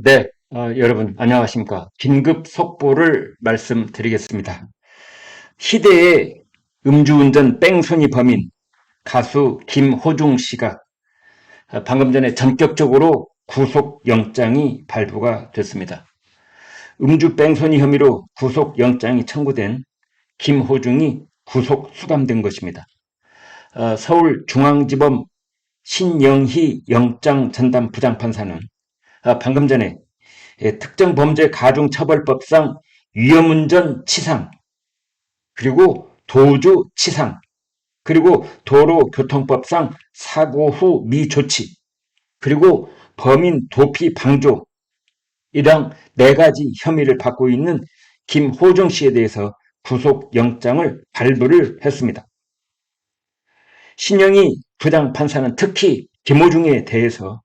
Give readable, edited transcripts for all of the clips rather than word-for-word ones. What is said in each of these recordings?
네, 여러분, 안녕하십니까. 긴급 속보를 말씀드리겠습니다. 희대의 음주운전 뺑소니 범인, 가수 김호중 씨가 방금 전에 전격적으로 구속영장이 발부가 됐습니다. 음주 뺑소니 혐의로 구속영장이 청구된 김호중이 구속 수감된 것입니다. 서울중앙지법 신영희 영장전담 부장판사는 방금 전에 특정범죄 가중처벌법상 위험운전 치상, 그리고 도주 치상, 그리고 도로교통법상 사고 후 미조치, 그리고 범인 도피 방조, 이랑 4가지 혐의를 받고 있는 김호중 씨에 대해서 구속영장을 발부를 했습니다. 신영희 부장판사는 특히 김호중에 대해서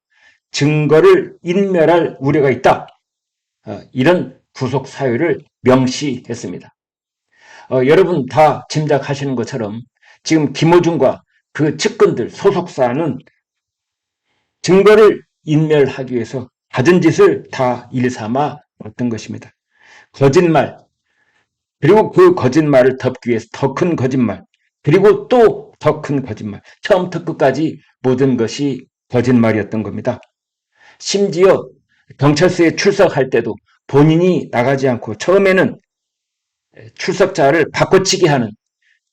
증거를 인멸할 우려가 있다, 이런 구속 사유를 명시했습니다. 여러분 다 짐작하시는 것처럼 지금 김호중과 그 측근들 소속사는 증거를 인멸하기 위해서 받은 짓을 다 일삼아 왔던 것입니다. 거짓말, 그리고 그 거짓말을 덮기 위해서 더 큰 거짓말, 그리고 또 더 큰 거짓말, 처음부터 끝까지 모든 것이 거짓말이었던 겁니다. 심지어 경찰서에 출석할 때도 본인이 나가지 않고 처음에는 출석자를 바꿔치기 하는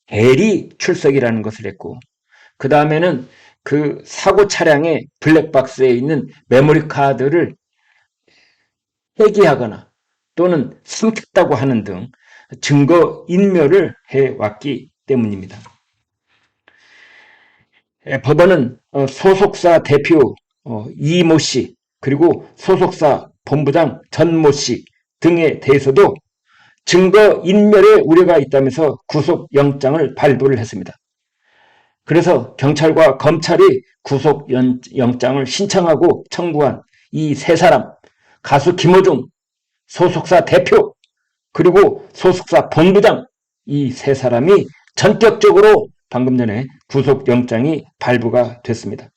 대리 출석이라는 것을 했고, 그 다음에는 그 사고 차량의 블랙박스에 있는 메모리 카드를 폐기하거나 또는 숨겼다고 하는 등 증거 인멸을 해왔기 때문입니다. 법원은 소속사 대표 이모 씨, 그리고 소속사 본부장 전모 씨 등에 대해서도 증거 인멸의 우려가 있다면서 구속영장을 발부를 했습니다. 그래서 경찰과 검찰이 구속영장을 신청하고 청구한 이 3사람, 가수 김호중, 소속사 대표, 그리고 소속사 본부장, 이 3사람이 전격적으로 방금 전에 구속영장이 발부가 됐습니다.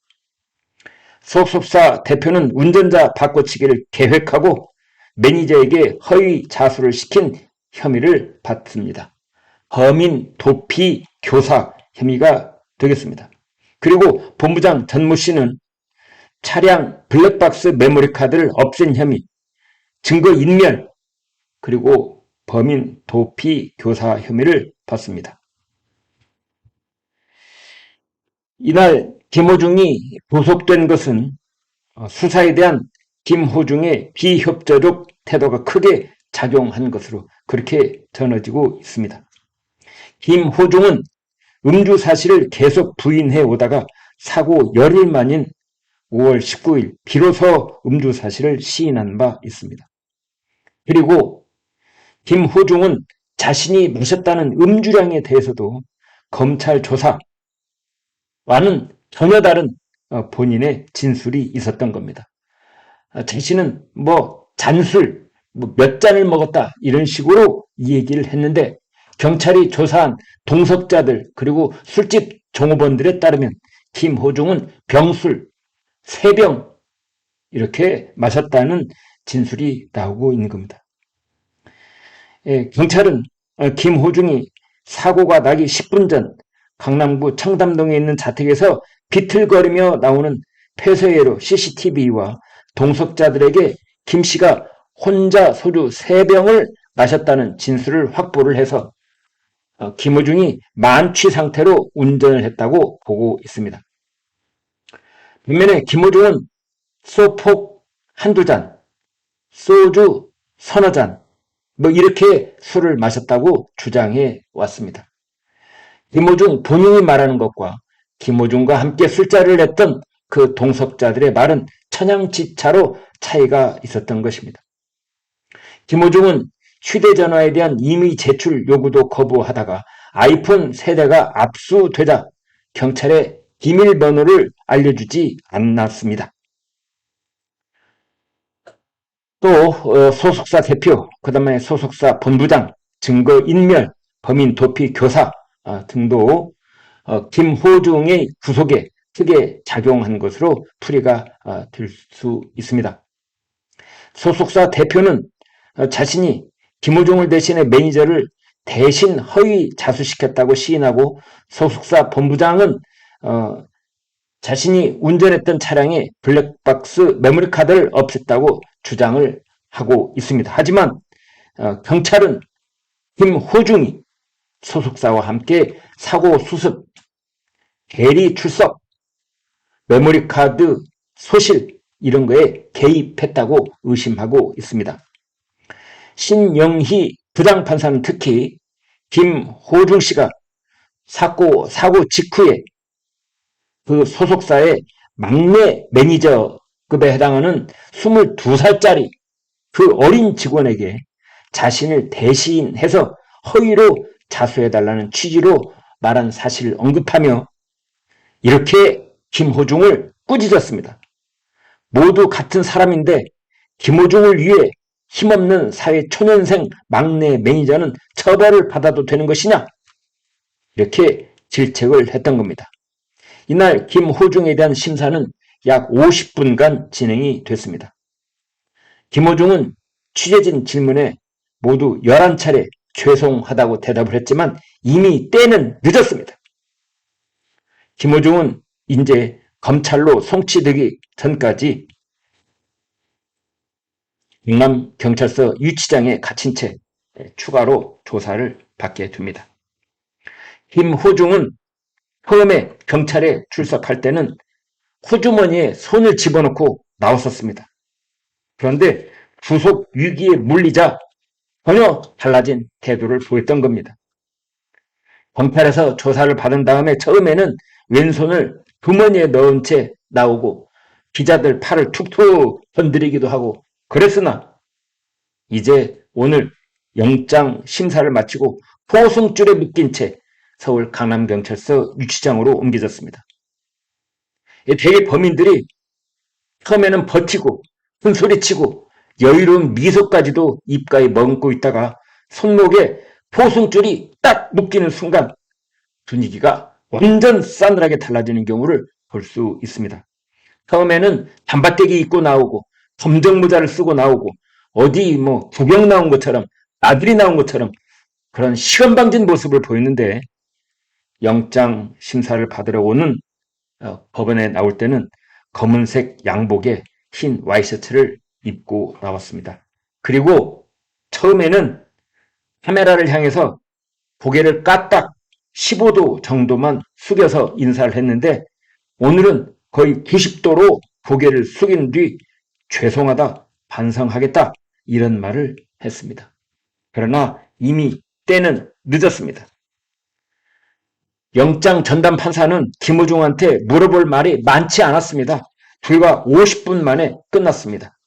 소속사 대표는 운전자 바꿔치기를 계획하고 매니저에게 허위 자수를 시킨 혐의를 받습니다. 범인 도피 교사 혐의가 되겠습니다. 그리고 본부장 전모 씨는 차량 블랙박스 메모리 카드를 없앤 혐의, 증거 인멸, 그리고 범인 도피 교사 혐의를 받습니다. 이날 김호중이 구속된 것은 수사에 대한 김호중의 비협조적 태도가 크게 작용한 것으로 그렇게 전해지고 있습니다. 김호중은 음주 사실을 계속 부인해 오다가 사고 열흘 만인 5월 19일 비로소 음주 사실을 시인한 바 있습니다. 그리고 김호중은 자신이 마셨다는 음주량에 대해서도 검찰 조사와는 전혀 다른 본인의 진술이 있었던 겁니다. 자신은 잔술, 몇 잔을 먹었다 이런 식으로 이 얘기를 했는데, 경찰이 조사한 동석자들 그리고 술집 종업원들에 따르면 김호중은 병술 3병 이렇게 마셨다는 진술이 나오고 있는 겁니다. 경찰은 김호중이 사고가 나기 10분 전 강남구 청담동에 있는 자택에서 비틀거리며 나오는 폐쇄회로 CCTV와 동석자들에게 김 씨가 혼자 소주 3병을 마셨다는 진술을 확보를 해서 김호중이 만취 상태로 운전을 했다고 보고 있습니다. 반면에 김호중은 소폭 한두 잔, 소주 서너 잔, 이렇게 술을 마셨다고 주장해 왔습니다. 김호중 본인이 말하는 것과 김호중과 함께 술자리를 했던 그 동석자들의 말은 천양지차로 차이가 있었던 것입니다. 김호중은 휴대전화에 대한 임의 제출 요구도 거부하다가 아이폰 세대가 압수되자 경찰에 비밀번호를 알려주지 않았습니다. 또 소속사 대표, 그 다음에 소속사 본부장, 증거인멸, 범인 도피 교사 등도 김호중의 구속에 크게 작용한 것으로 풀이가 될 수 있습니다. 소속사 대표는 자신이 김호중을 대신해 매니저를 대신 허위 자수시켰다고 시인하고, 소속사 본부장은 자신이 운전했던 차량에 블랙박스 메모리 카드를 없앴다고 주장을 하고 있습니다. 하지만 경찰은 김호중이 소속사와 함께 사고 수습, 대리 출석, 메모리 카드 소실 이런 거에 개입했다고 의심하고 있습니다. 신영희 부장판사는 특히 김호중 씨가 사고 직후에 그 소속사의 막내 매니저급에 해당하는 22살짜리 그 어린 직원에게 자신을 대신해서 허위로 자수해달라는 취지로 말한 사실을 언급하며 이렇게 김호중을 꾸짖었습니다. 모두 같은 사람인데 김호중을 위해 힘없는 사회 초년생 막내 매니저는 처벌을 받아도 되는 것이냐? 이렇게 질책을 했던 겁니다. 이날 김호중에 대한 심사는 약 50분간 진행이 됐습니다. 김호중은 취재진 질문에 모두 11차례 죄송하다고 대답을 했지만 이미 때는 늦었습니다. 김호중은 이제 검찰로 송치되기 전까지 경남경찰서 유치장에 갇힌 채 추가로 조사를 받게 됩니다. 김호중은 처음에 경찰에 출석할 때는 호주머니에 손을 집어넣고 나왔었습니다. 그런데 구속 위기에 물리자 전혀 달라진 태도를 보였던 겁니다. 경찰에서 조사를 받은 다음에 처음에는 왼손을 주머니에 넣은 채 나오고 기자들 팔을 툭툭 건드리기도 하고 그랬으나 이제 오늘 영장 심사를 마치고 포승줄에 묶인 채 서울 강남경찰서 유치장으로 옮겨졌습니다. 대개 범인들이 처음에는 버티고 큰소리치고 여유로운 미소까지도 입가에 머금고 있다가 손목에 포승줄이 딱 묶이는 순간 분위기가 완전 싸늘하게 달라지는 경우를 볼 수 있습니다. 처음에는 단바떼기 입고 나오고 검정모자를 쓰고 나오고 어디 구경 나온 것처럼 나들이 나온 것처럼 그런 시건방진 모습을 보였는데 영장 심사를 받으러 오는 법원에 나올 때는 검은색 양복에 흰 와이셔츠를 입고 나왔습니다. 그리고 처음에는 카메라를 향해서 고개를 까딱 15도 정도만 숙여서 인사를 했는데 오늘은 거의 90도로 고개를 숙인 뒤 죄송하다, 반성하겠다 이런 말을 했습니다. 그러나 이미 때는 늦었습니다. 영장 전담 판사는 김호중한테 물어볼 말이 많지 않았습니다. 불과 50분 만에 끝났습니다.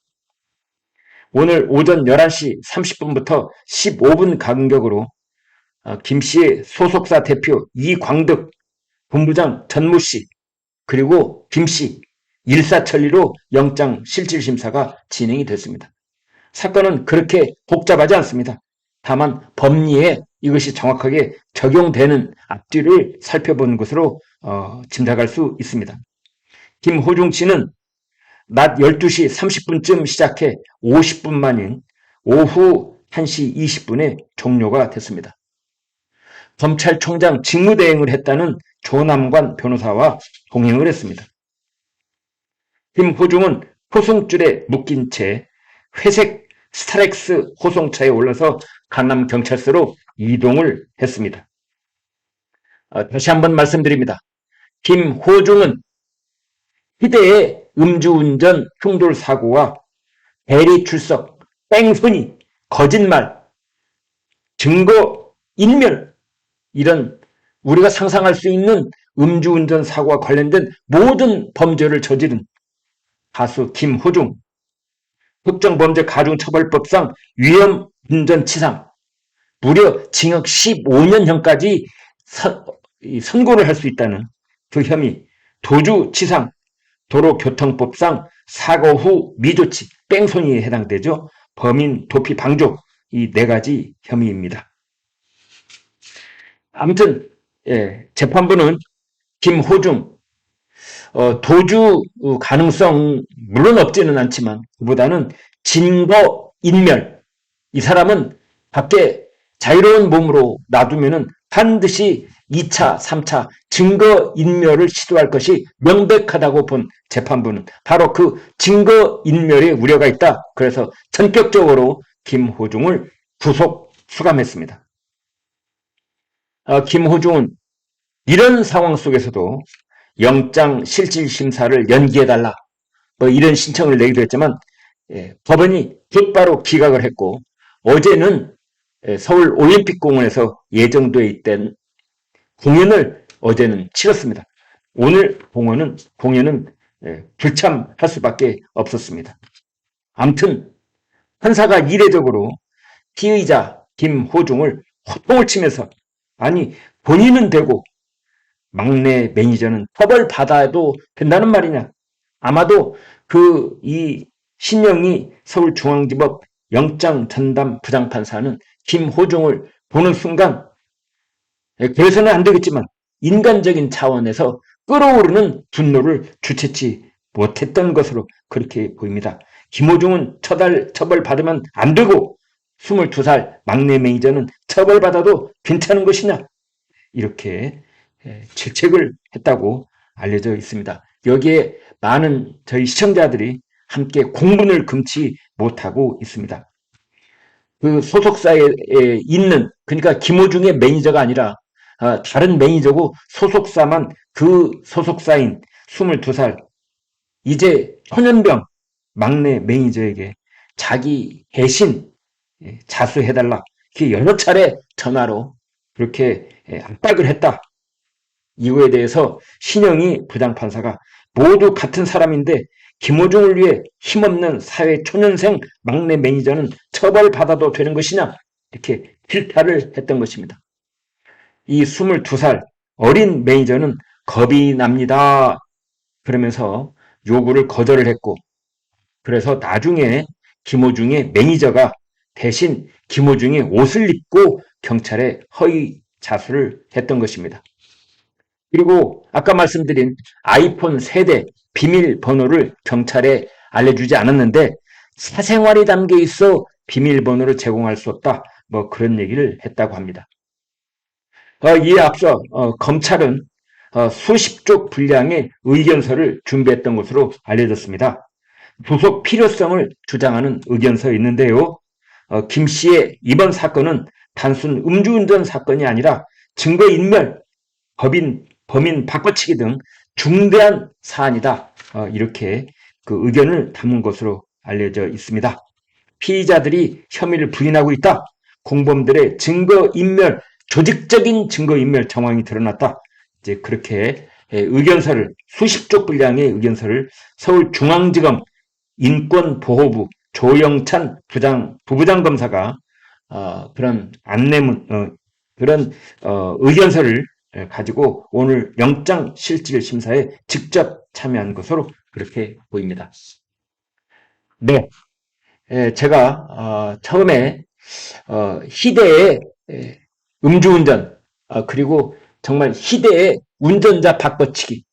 오늘 오전 11시 30분부터 15분 간격으로 김 씨의 소속사 대표 이광득, 본부장 전무 씨, 그리고 김 씨 일사천리로 영장 실질심사가 진행이 됐습니다. 사건은 그렇게 복잡하지 않습니다. 다만 법리에 이것이 정확하게 적용되는 앞뒤를 살펴보는 것으로 짐작할 수 있습니다. 김호중 씨는 낮 12시 30분쯤 시작해 50분 만인 오후 1시 20분에 종료가 됐습니다. 검찰총장 직무대행을 했다는 조남관 변호사와 동행을 했습니다. 김호중은 호송줄에 묶인 채 회색 스타렉스 호송차에 올라서 강남경찰서로 이동을 했습니다. 다시 한번 말씀드립니다. 김호중은 희대의 음주운전 충돌사고와 대리 출석, 뺑소니, 거짓말, 증거 인멸 이런 우리가 상상할 수 있는 음주운전 사고와 관련된 모든 범죄를 저지른 가수 김호중, 특정범죄 가중처벌법상 위험운전치상, 무려 징역 15년형까지 선고를 할 수 있다는 그 혐의, 도주치상, 도로교통법상 사고 후 미조치, 뺑소니에 해당되죠. 범인 도피 방조, 이 4가지 혐의입니다. 아무튼 재판부는 김호중 도주 가능성 물론 없지는 않지만 그보다는 진거 인멸. 이 사람은 밖에 자유로운 몸으로 놔두면은 반드시 2차, 3차 증거 인멸을 시도할 것이 명백하다고 본 재판부는 바로 그 증거 인멸에 우려가 있다. 그래서 전격적으로 김호중을 구속 수감했습니다. 김호중은 이런 상황 속에서도 영장 실질 심사를 연기해달라 뭐 이런 신청을 내기도 했지만 법원이 곧바로 기각을 했고 어제는 서울 올림픽공원에서 예정돼 있던 공연을 어제는 치렀습니다. 오늘 공연은 불참할 수밖에 없었습니다. 아무튼 판사가 이례적으로 피의자 김호중을 호통을 치면서 아니 본인은 되고 막내 매니저는 처벌받아도 된다는 말이냐. 아마도 이 신영희 서울중앙지법 영장전담 부장판사는 김호중을 보는 순간 그래서는 안 되겠지만 인간적인 차원에서 끓어오르는 분노를 주체치 못했던 것으로 그렇게 보입니다. 김호중은 처벌받으면 안 되고 22살 막내 매니저는 처벌받아도 괜찮은 것이냐 이렇게 질책을 했다고 알려져 있습니다. 여기에 많은 저희 시청자들이 함께 공분을 금치 못하고 있습니다. 그 소속사에 있는 그러니까 김호중의 매니저가 아니라 다른 매니저고 소속사만 그 소속사인 22살 이제 초년병 막내 매니저에게 자기 대신 자수해달라 이렇게 여러 차례 전화로 그렇게 압박을 했다. 이거에 대해서 신영희 부장판사가 모두 같은 사람인데 김호중을 위해 힘없는 사회 초년생 막내 매니저는 처벌받아도 되는 것이냐 이렇게 질타를 했던 것입니다. 이 22살 어린 매니저는 겁이 납니다. 그러면서 요구를 거절을 했고 그래서 나중에 김호중의 매니저가 대신 김호중의 옷을 입고 경찰에 허위 자수를 했던 것입니다. 그리고 아까 말씀드린 아이폰 세대 비밀번호를 경찰에 알려주지 않았는데 사생활이 담겨 있어 비밀번호를 제공할 수 없다. 뭐 그런 얘기를 했다고 합니다. 이에 앞서 검찰은 수십 쪽 분량의 의견서를 준비했던 것으로 알려졌습니다. 구속 필요성을 주장하는 의견서에 있는데요. 김 씨의 이번 사건은 단순 음주운전 사건이 아니라 증거인멸, 범인 바꿔치기 등 중대한 사안이다. 이렇게 그 의견을 담은 것으로 알려져 있습니다. 피의자들이 혐의를 부인하고 있다. 공범들의 증거인멸, 조직적인 증거인멸 정황이 드러났다. 이제 그렇게 의견서를 수십 쪽 분량의 의견서를 서울중앙지검 인권보호부 조영찬 부부장검사가 그런 안내문 그런 의견서를 가지고 오늘 영장실질심사에 직접 참여한 것으로 그렇게 보입니다. 네, 제가 처음에 희대의 음주운전 그리고 정말 희대의 운전자 바꿔치기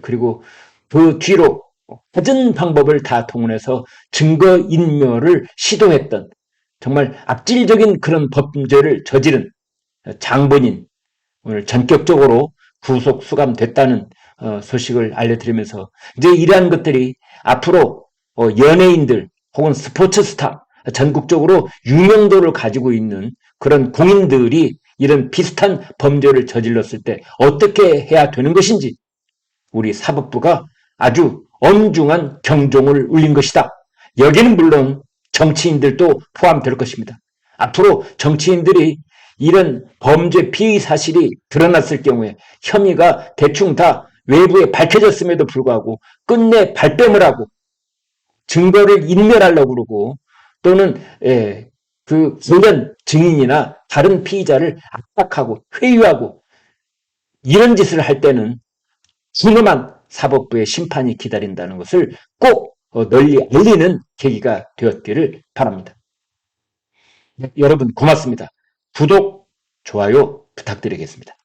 그리고 그 뒤로 갖은 방법을 다 동원해서 증거인멸을 시도했던 정말 악질적인 그런 범죄를 저지른 장본인 오늘 전격적으로 구속 수감됐다는 소식을 알려드리면서 이제 이러한 것들이 앞으로 연예인들 혹은 스포츠 스타 전국적으로 유명도를 가지고 있는 그런 공인들이 이런 비슷한 범죄를 저질렀을 때 어떻게 해야 되는 것인지 우리 사법부가 아주 엄중한 경종을 울린 것이다. 여기는 물론 정치인들도 포함될 것입니다. 앞으로 정치인들이 이런 범죄 피의 사실이 드러났을 경우에 혐의가 대충 다 외부에 밝혀졌음에도 불구하고 끝내 발뺌을 하고 증거를 인멸하려고 그러고 또는 그 관련 증인이나 다른 피의자를 압박하고 회유하고 이런 짓을 할 때는 준엄한 사법부의 심판이 기다린다는 것을 꼭 널리 알리는 계기가 되었기를 바랍니다. 네, 여러분 고맙습니다. 구독, 좋아요 부탁드리겠습니다.